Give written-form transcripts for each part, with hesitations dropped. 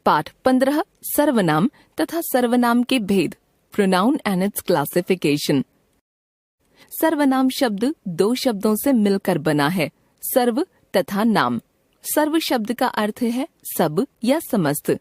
पाठ 15 सर्वनाम तथा सर्वनाम के भेद, प्रोनाउन एंड इट्स क्लासिफिकेशन। सर्वनाम शब्द दो शब्दों से मिलकर बना है, सर्व तथा नाम। सर्व शब्द का अर्थ है सब या समस्त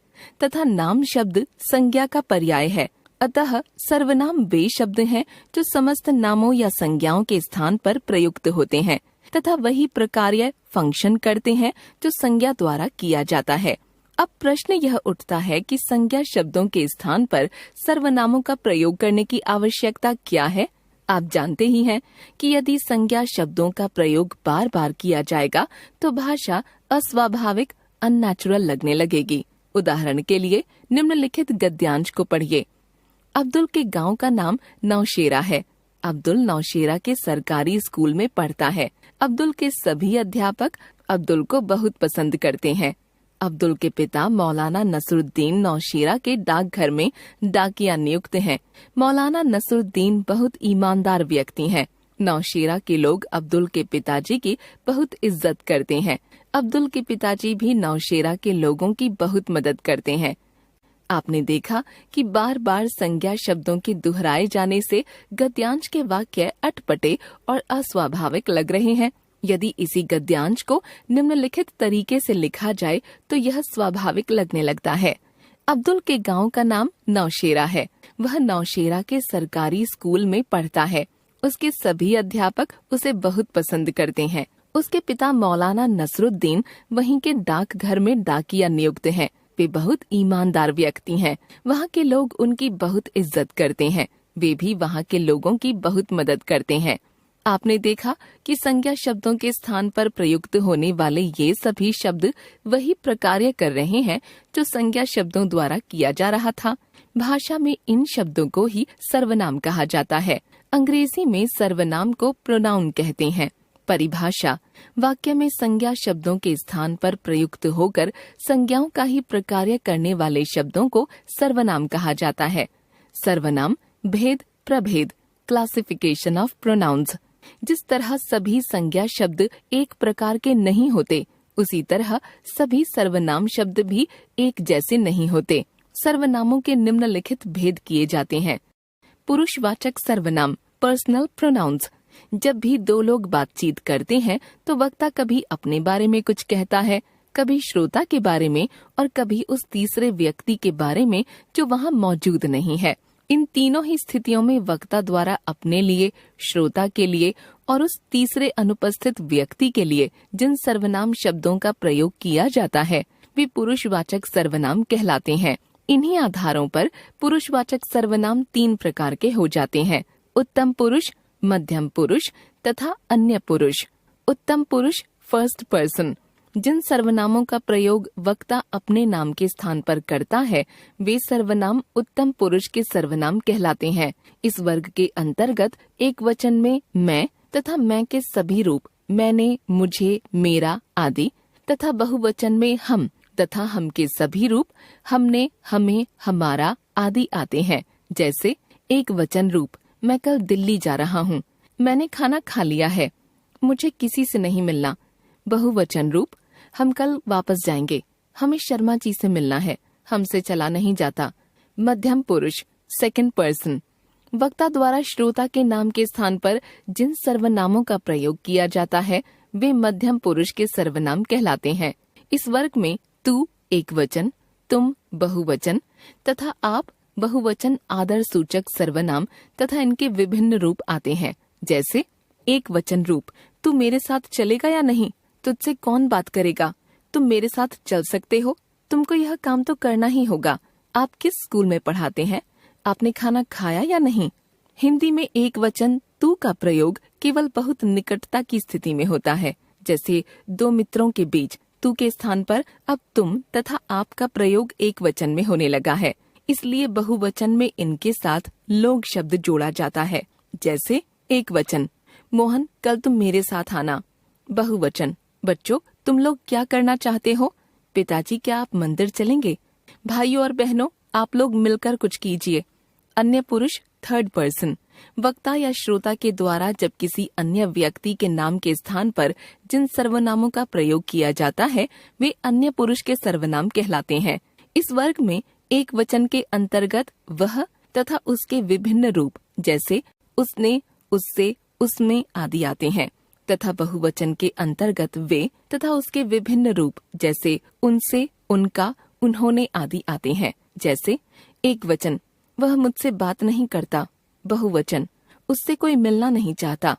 तथा नाम शब्द संज्ञा का पर्याय है। अतः सर्वनाम वे शब्द हैं जो समस्त नामों या संज्ञाओं के स्थान पर प्रयुक्त होते हैं तथा वही प्रकार्य फंक्शन करते हैं जो संज्ञा द्वारा किया जाता है। अब प्रश्न यह उठता है कि संज्ञा शब्दों के स्थान पर सर्वनामों का प्रयोग करने की आवश्यकता क्या है। आप जानते ही हैं कि यदि संज्ञा शब्दों का प्रयोग बार बार किया जाएगा तो भाषा अस्वाभाविक, अननेचुरल लगने लगेगी। उदाहरण के लिए निम्नलिखित गद्यांश को पढ़िए। अब्दुल के गांव का नाम नौशेरा है। अब्दुल नौशेरा के सरकारी स्कूल में पढ़ता है। अब्दुल के सभी अध्यापक अब्दुल को बहुत पसंद करते हैं। अब्दुल के पिता मौलाना नसरुद्दीन नौशेरा के डाकघर में डाकिया नियुक्त हैं। मौलाना नसरुद्दीन बहुत ईमानदार व्यक्ति हैं। नौशेरा के लोग अब्दुल के पिताजी की बहुत इज्जत करते हैं। अब्दुल के पिताजी भी नौशेरा के लोगों की बहुत मदद करते हैं। आपने देखा कि बार बार संज्ञा शब्दों के दोहराए जाने से गद्यांश के वाक्य अटपटे और अस्वाभाविक लग रहे हैं। यदि इसी गद्यांश को निम्नलिखित तरीके से लिखा जाए तो यह स्वाभाविक लगने लगता है। अब्दुल के गांव का नाम नौशेरा है। वह नौशेरा के सरकारी स्कूल में पढ़ता है। उसके सभी अध्यापक उसे बहुत पसंद करते हैं। उसके पिता मौलाना नसरुद्दीन वहीं के डाकघर में डाकिया नियुक्त हैं। वे बहुत ईमानदार व्यक्ति हैं। वहाँ के लोग उनकी बहुत इज्जत करते हैं। वे भी वहाँ के लोगों की बहुत मदद करते हैं। आपने देखा कि संज्ञा शब्दों के स्थान पर प्रयुक्त होने वाले ये सभी शब्द वही प्रकार्य कर रहे हैं जो संज्ञा शब्दों द्वारा किया जा रहा था। भाषा में इन शब्दों को ही सर्वनाम कहा जाता है। अंग्रेजी में सर्वनाम को प्रोनाउन कहते हैं। परिभाषा: वाक्य में संज्ञा शब्दों के स्थान पर प्रयुक्त होकर संज्ञाओं का ही प्रकार्य करने वाले शब्दों को सर्वनाम कहा जाता है। सर्वनाम भेद, प्रभेद, क्लासिफिकेशन ऑफ प्रोनाउंस। जिस तरह सभी संज्ञा शब्द एक प्रकार के नहीं होते, उसी तरह सभी सर्वनाम शब्द भी एक जैसे नहीं होते। सर्वनामों के निम्नलिखित भेद किए जाते हैं। पुरुषवाचक सर्वनाम, पर्सनल प्रोनाउंस। जब भी दो लोग बातचीत करते हैं तो वक्ता कभी अपने बारे में कुछ कहता है, कभी श्रोता के बारे में और कभी उस तीसरे व्यक्ति के बारे में जो वहाँ मौजूद नहीं है। इन तीनों ही स्थितियों में वक्ता द्वारा अपने लिए, श्रोता के लिए और उस तीसरे अनुपस्थित व्यक्ति के लिए जिन सर्वनाम शब्दों का प्रयोग किया जाता है वे पुरुषवाचक सर्वनाम कहलाते हैं। इन्हीं आधारों पर पुरुषवाचक सर्वनाम 3 प्रकार के हो जाते हैं: उत्तम पुरुष, मध्यम पुरुष तथा अन्य पुरुष। उत्तम पुरुष फर्स्ट पर्सन। जिन सर्वनामों का प्रयोग वक्ता अपने नाम के स्थान पर करता है वे सर्वनाम उत्तम पुरुष के सर्वनाम कहलाते हैं। इस वर्ग के अंतर्गत एक वचन में मैं तथा मैं के सभी रूप, मैंने, मुझे, मेरा आदि तथा बहुवचन में हम तथा हम के सभी रूप, हमने, हमें, हमारा आदि आते हैं। जैसे एक वचन रूप, मैं कल दिल्ली जा रहा हूँ। मैंने खाना खा लिया है। मुझे किसी से नहीं मिलना। बहुवचन रूप, हम कल वापस जाएंगे। हमें शर्मा जी से मिलना है। हमसे चला नहीं जाता। मध्यम पुरुष सेकंड पर्सन। वक्ता द्वारा श्रोता के नाम के स्थान पर जिन सर्वनामों का प्रयोग किया जाता है वे मध्यम पुरुष के सर्वनाम कहलाते हैं। इस वर्ग में तू एक वचन, तुम बहुवचन तथा आप बहुवचन आदर सूचक सर्वनाम तथा इनके विभिन्न रूप आते हैं। जैसे एक वचन रूप, तू मेरे साथ चलेगा या नहीं? तुझसे कौन बात करेगा? तुम मेरे साथ चल सकते हो? तुमको यह काम तो करना ही होगा। आप किस स्कूल में पढ़ाते हैं? आपने खाना खाया या नहीं? हिंदी में एक वचन तू का प्रयोग केवल बहुत निकटता की स्थिति में होता है। जैसे दो मित्रों के बीच तू के स्थान पर अब तुम तथा आप का प्रयोग एक वचन में होने लगा है। इसलिए बहुवचन में इनके साथ लोग शब्द जोड़ा जाता है। जैसे एक वचन, मोहन कल तुम मेरे साथ आना। बहुवचन, बच्चों तुम लोग क्या करना चाहते हो? पिताजी क्या आप मंदिर चलेंगे? भाइयों और बहनों आप लोग मिलकर कुछ कीजिए। अन्य पुरुष थर्ड पर्सन। वक्ता या श्रोता के द्वारा जब किसी अन्य व्यक्ति के नाम के स्थान पर जिन सर्वनामों का प्रयोग किया जाता है वे अन्य पुरुष के सर्वनाम कहलाते हैं। इस वर्ग में एक वचन के अंतर्गत वह तथा उसके विभिन्न रूप जैसे उसने, उससे, उसमें आदि आते हैं तथा बहुवचन के अंतर्गत वे तथा उसके विभिन्न रूप जैसे उनसे, उनका, उन्होंने आदि आते हैं। जैसे एक वचन, वह मुझसे बात नहीं करता। बहुवचन, उससे कोई मिलना नहीं चाहता।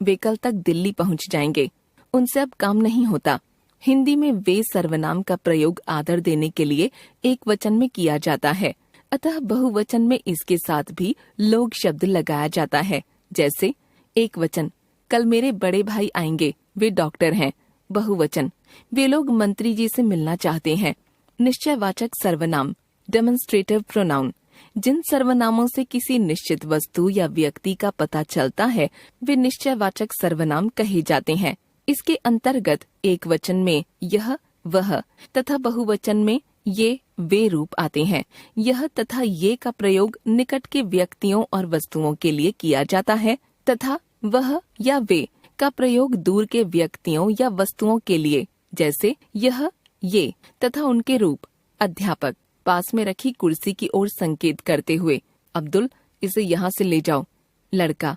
वे कल तक दिल्ली पहुंच जाएंगे। उनसे अब काम नहीं होता। हिंदी में वे सर्वनाम का प्रयोग आदर देने के लिए एक वचन में किया जाता है, अतः बहुवचन में इसके साथ भी लोग शब्द लगाया जाता है। जैसे एक वचन, कल मेरे बड़े भाई आएंगे, वे डॉक्टर हैं। बहुवचन, वे लोग मंत्री जी से मिलना चाहते हैं। निश्चयवाचक सर्वनाम, डेमोन्स्ट्रेटिव प्रोनाउन, जिन सर्वनामों से किसी निश्चित वस्तु या व्यक्ति का पता चलता है वे निश्चयवाचक सर्वनाम कहे जाते हैं। इसके अंतर्गत एक वचन में यह, वह तथा बहुवचन में ये, वे रूप आते हैं। यह तथा ये का प्रयोग निकट के व्यक्तियों और वस्तुओं के लिए किया जाता है तथा वह या वे का प्रयोग दूर के व्यक्तियों या वस्तुओं के लिए, जैसे यह, ये तथा उनके रूप। अध्यापक पास में रखी कुर्सी की ओर संकेत करते हुए, अब्दुल इसे यहाँ से ले जाओ। लड़का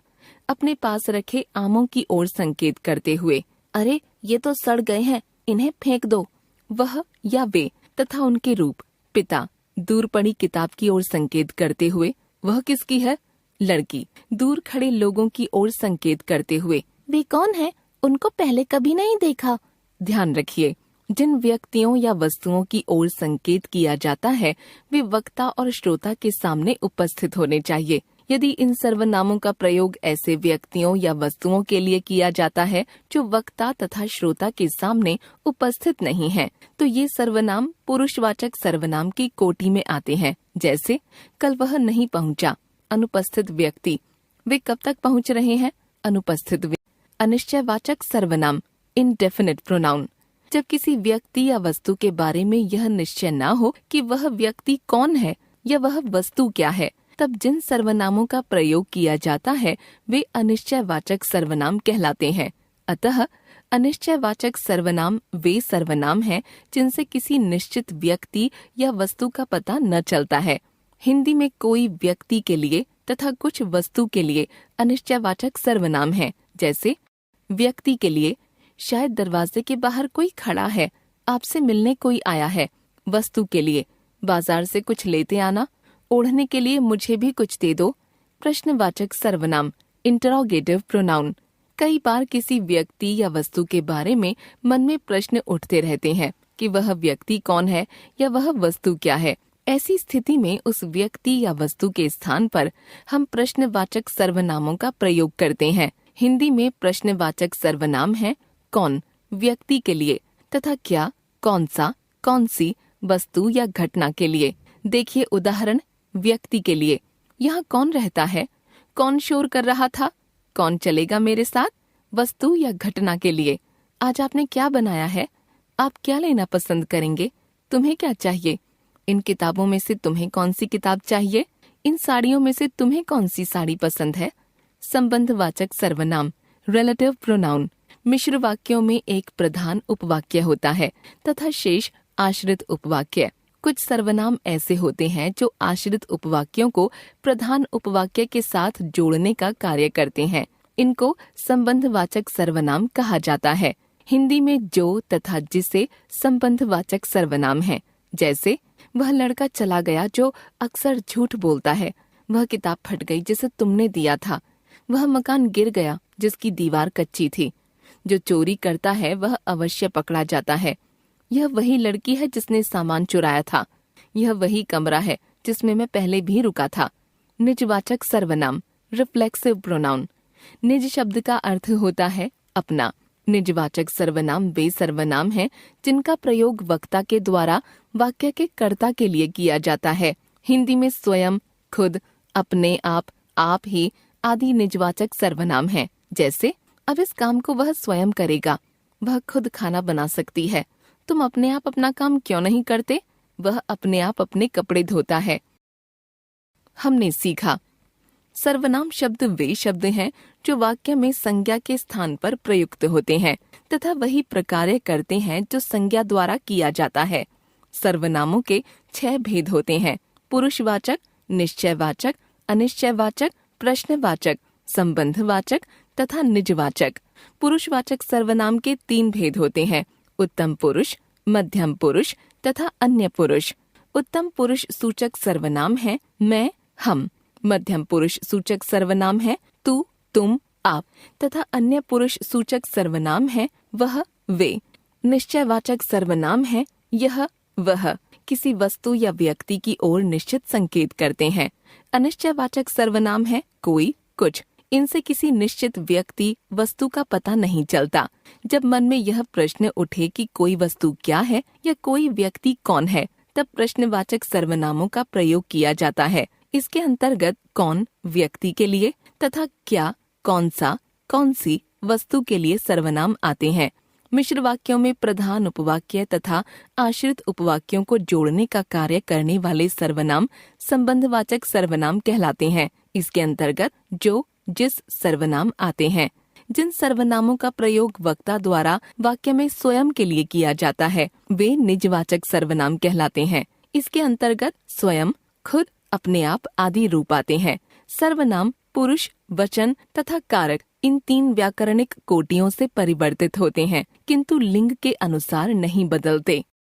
अपने पास रखे आमों की ओर संकेत करते हुए, अरे ये तो सड़ गए हैं, इन्हें फेंक दो। वह या वे तथा उनके रूप। पिता दूर पड़ी किताब की ओर संकेत करते हुए, वह किसकी है? लड़की दूर खड़े लोगों की ओर संकेत करते हुए, वे कौन है? उनको पहले कभी नहीं देखा। ध्यान रखिए, जिन व्यक्तियों या वस्तुओं की ओर संकेत किया जाता है वे वक्ता और श्रोता के सामने उपस्थित होने चाहिए। यदि इन सर्वनामों का प्रयोग ऐसे व्यक्तियों या वस्तुओं के लिए किया जाता है जो वक्ता तथा श्रोता के सामने उपस्थित नहीं हैं, तो ये सर्वनाम पुरुषवाचक सर्वनाम की कोटि में आते हैं। जैसे कल वह नहीं पहुंचा। अनुपस्थित व्यक्ति, वे कब तक पहुंच रहे हैं? अनुपस्थित व्यक्ति। अनिश्चयवाचक सर्वनाम, इनडेफिनिट प्रोनाउन, जब किसी व्यक्ति या वस्तु के बारे में यह निश्चय न हो कि वह व्यक्ति कौन है या वह वस्तु क्या है, तब जिन सर्वनामों का प्रयोग किया जाता है वे अनिश्चयवाचक सर्वनाम कहलाते हैं। अतः अनिश्चयवाचक सर्वनाम वे सर्वनाम हैं जिनसे किसी निश्चित व्यक्ति या वस्तु का पता न चलता है। हिंदी में कोई व्यक्ति के लिए तथा कुछ वस्तु के लिए अनिश्चयवाचक सर्वनाम हैं। जैसे व्यक्ति के लिए, शायद दरवाजे के बाहर कोई खड़ा है, आपसे मिलने कोई आया है। वस्तु के लिए, बाजार से कुछ लेते आना। ओढ़ने के लिए, मुझे भी कुछ दे दो। प्रश्नवाचक सर्वनाम, इंटरोगेटिव प्रोनाउन, कई बार किसी व्यक्ति या वस्तु के बारे में मन में प्रश्न उठते रहते हैं कि वह व्यक्ति कौन है या वह वस्तु क्या है। ऐसी स्थिति में उस व्यक्ति या वस्तु के स्थान पर हम प्रश्नवाचक सर्वनामों का प्रयोग करते हैं। हिंदी में प्रश्नवाचक सर्वनाम है कौन, व्यक्ति के लिए, तथा क्या, कौन सा, कौन सी, वस्तु या घटना के लिए। देखिए उदाहरण, व्यक्ति के लिए, यहाँ कौन रहता है? कौन शोर कर रहा था? कौन चलेगा मेरे साथ? वस्तु या घटना के लिए, आज आपने क्या बनाया है? आप क्या लेना पसंद करेंगे? तुम्हें क्या चाहिए? इन किताबों में से तुम्हें कौन सी किताब चाहिए? इन साड़ियों में से तुम्हें कौन सी साड़ी पसंद है? संबंधवाचक सर्वनाम, रिलेटिव प्रोनाउन, मिश्र वाक्यों में एक प्रधान उपवाक्य होता है तथा शेष आश्रित उपवाक्य। कुछ सर्वनाम ऐसे होते हैं जो आश्रित उपवाक्यों को प्रधान उपवाक्य के साथ जोड़ने का कार्य करते हैं। इनको संबंधवाचक सर्वनाम कहा जाता है। हिंदी में जो तथा जिसे संबंधवाचक सर्वनाम है। जैसे वह लड़का चला गया जो अक्सर झूठ बोलता है। वह किताब फट गई जिसे तुमने दिया था। वह मकान गिर गया जिसकी दीवार कच्ची थी। जो चोरी करता है वह अवश्य पकड़ा जाता है। यह वही लड़की है जिसने सामान चुराया था। यह वही कमरा है जिसमें मैं पहले भी रुका था। निजवाचक सर्वनाम, रिफ्लेक्सिव प्रोनाउन, निज शब्द का अर्थ होता है अपना। निजवाचक सर्वनाम वे सर्वनाम हैं जिनका प्रयोग वक्ता के द्वारा वाक्य के कर्ता के लिए किया जाता है। हिंदी में स्वयं, खुद, अपने आप ही आदि निजवाचक सर्वनाम हैं। जैसे अब इस काम को वह स्वयं करेगा। वह खुद खाना बना सकती है। तुम अपने आप अपना काम क्यों नहीं करते? वह अपने आप अपने कपड़े धोता है। हमने सीखा, सर्वनाम शब्द वे शब्द हैं जो वाक्य में संज्ञा के स्थान पर प्रयुक्त होते हैं तथा वही प्रकार्य करते हैं जो संज्ञा द्वारा किया जाता है। सर्वनामों के 6 भेद होते हैं। पुरुषवाचक, निश्चयवाचक, अनिश्चयवाचक, प्रश्नवाचक, संबंधवाचक तथा निजवाचक। पुरुषवाचक सर्वनाम के 3 भेद होते हैं, उत्तम पुरुष, मध्यम पुरुष तथा अन्य पुरुष। उत्तम पुरुष सूचक सर्वनाम है मैं, हम। मध्यम पुरुष सूचक सर्वनाम है तू, तुम, आप तथा अन्य पुरुष सूचक सर्वनाम है वह, वे। निश्चयवाचक सर्वनाम है यह, वह, किसी वस्तु या व्यक्ति की ओर निश्चित संकेत करते हैं। अनिश्चयवाचक सर्वनाम है कोई, कुछ। इनसे किसी निश्चित व्यक्ति, वस्तु का पता नहीं चलता। जब मन में यह प्रश्न उठे कि कोई वस्तु क्या है या कोई व्यक्ति कौन है, तब प्रश्नवाचक सर्वनामों का प्रयोग किया जाता है। इसके अंतर्गत कौन व्यक्ति के लिए तथा क्या, कौन सा, कौन सी वस्तु के लिए सर्वनाम आते हैं। मिश्र वाक्यों में प्रधान उपवाक्य तथा आश्रित उपवाक्यों को जोड़ने का कार्य करने वाले सर्वनाम संबंधवाचक सर्वनाम कहलाते हैं। इसके अंतर्गत जो, जिस सर्वनाम आते हैं। जिन सर्वनामों का प्रयोग वक्ता द्वारा वाक्य में स्वयं के लिए किया जाता है वे निजवाचक सर्वनाम कहलाते हैं। इसके अंतर्गत स्वयं, खुद, अपने आप आदि रूप आते हैं। सर्वनाम पुरुष, वचन तथा कारक इन 3 व्याकरणिक कोटियों से परिवर्तित होते हैं, किंतु लिंग के अनुसार नहीं बदलते।